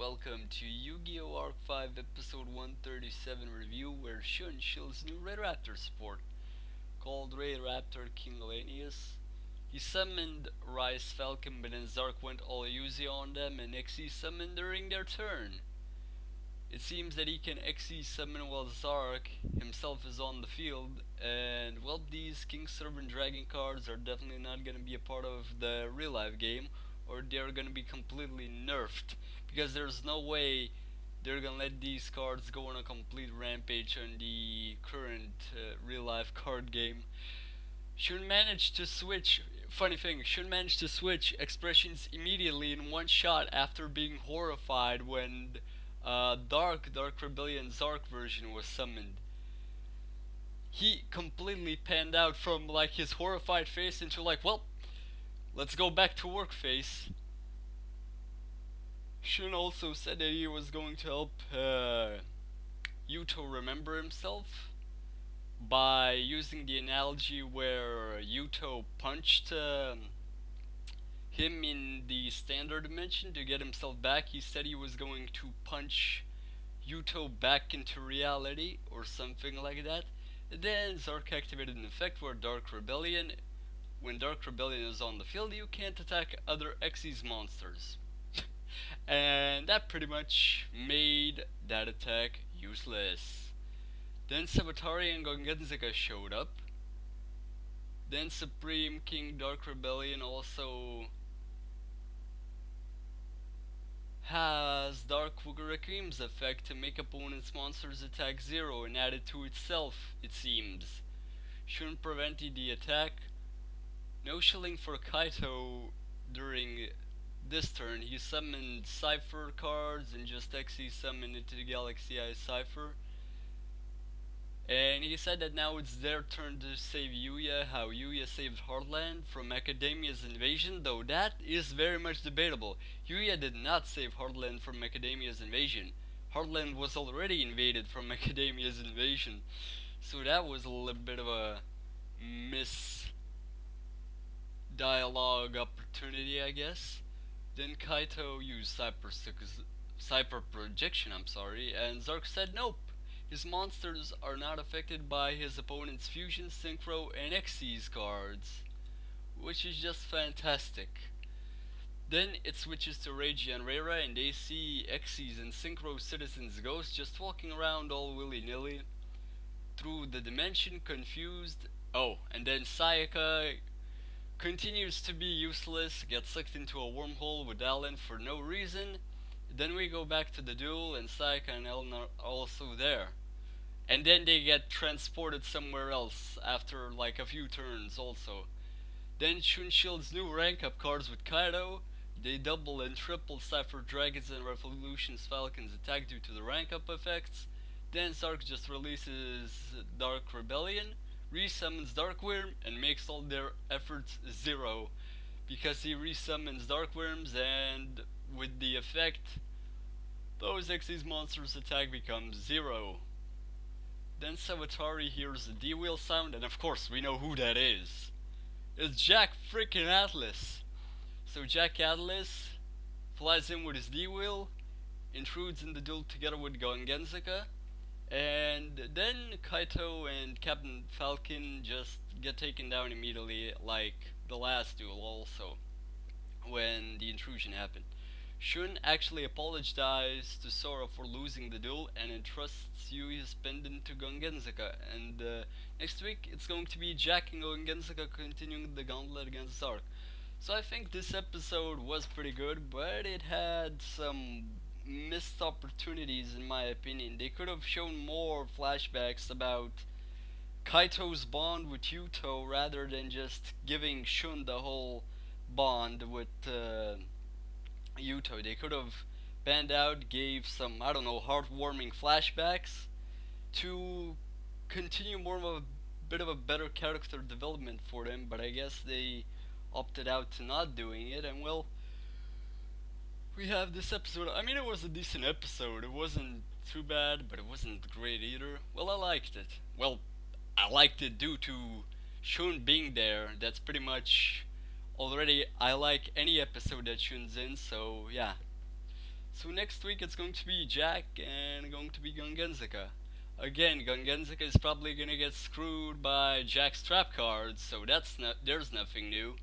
welcome to Yu-Gi-Oh! Arc 5 episode 137 review where Shun shields new Red Raptor support called Red Raptor King Lanius. He summoned Rice Falcon but then Zarc went all Yuzi on them and XE summoned during their turn. It seems that he can XE summon while Zarc himself is on the field, and well, these King Servant Dragon cards are definitely not going to be a part of the real life game, or they're going to be completely nerfed, because there's no way they're going to let these cards go on a complete rampage on the current real life card game. Shun managed to switch. Funny thing, Shun managed to switch expressions immediately in one shot after being horrified when Dark Rebellion Zarc version was summoned. He completely panned out from like his horrified face into like, well, let's go back to work face. Shun also said that he was going to help Yuto remember himself by using the analogy where Yuto punched him in the standard dimension to get himself back. He said he was going to punch Yuto back into reality or something like that. Then Zarc activated an effect where when Dark Rebellion is on the field, you can't attack other Xyz monsters. And that pretty much made that attack useless. Then Sabatari and Gongenzika showed up. Then Supreme King Dark Rebellion also has Dark Wugarakim's effect to make opponent's monsters attack 0 and add it to itself, it seems. Shouldn't prevent the attack. No shilling for Kaito during this turn. He summoned Cypher cards and just XE summoned into the Galaxy Eye Cypher. And he said that now it's their turn to save Yuya, how Yuya saved Heartland from Academia's invasion, though that is very much debatable. Yuya did not save Heartland from Academia's invasion. Heartland was already invaded from Academia's invasion. So that was a little bit of a dialogue opportunity, I guess. Then Kaito used Cyper Projection, and Zarc said nope. His monsters are not affected by his opponent's Fusion, Synchro, and Xyz cards, which is just fantastic. Then it switches to Reiji and Reira, and they see Xyz and Synchro Citizens Ghost just walking around all willy-nilly through the dimension, confused. Oh, and then Sayaka continues to be useless, gets sucked into a wormhole with Alan for no reason. Then we go back to the duel, and Sayaka and Ellen are also there. And then they get transported somewhere else after like a few turns also. Then Shun shields new rank up cards with Kaito. They double and triple Cypher Dragons and Revolution's Falcon's attack due to the rank up effects. Then Zarc just releases Dark Rebellion, resummons Dark Worm, and makes all their efforts 0. Because he resummons Dark Worms, and with the effect, those Xyz monsters' attack becomes 0. Then Savatari hears the D-wheel sound, and of course we know who that is. It's Jack freaking Atlas. So Jack Atlas flies in with his D-wheel, intrudes in the duel together with Gongenzika, and then Kaito and Captain Falcon just get taken down immediately, like the last duel also, when the intrusion happened. Shun actually apologized to Sora for losing the duel and entrusts Yui's pendant to Gongenzika. And next week it's going to be Jack and Gongenzika continuing the gauntlet against Zarc. So I think this episode was pretty good, but it had some missed opportunities in my opinion. They could have shown more flashbacks about Kaito's bond with Yuto rather than just giving Shun the whole bond with Yuto. They could have banned out, gave some, I don't know, heartwarming flashbacks to continue more of a bit of a better character development for them, but I guess they opted out to not doing it, and well, we have this episode. I mean, it was a decent episode. It wasn't too bad, but it wasn't great either. Well, I liked it. Well, I liked it due to Shun being there. That's pretty much already. I like any episode that Shun's in, so yeah. So next week it's going to be Jack and going to be Gungenzika. Again, Gungenzika is probably gonna get screwed by Jack's trap cards, so there's nothing new.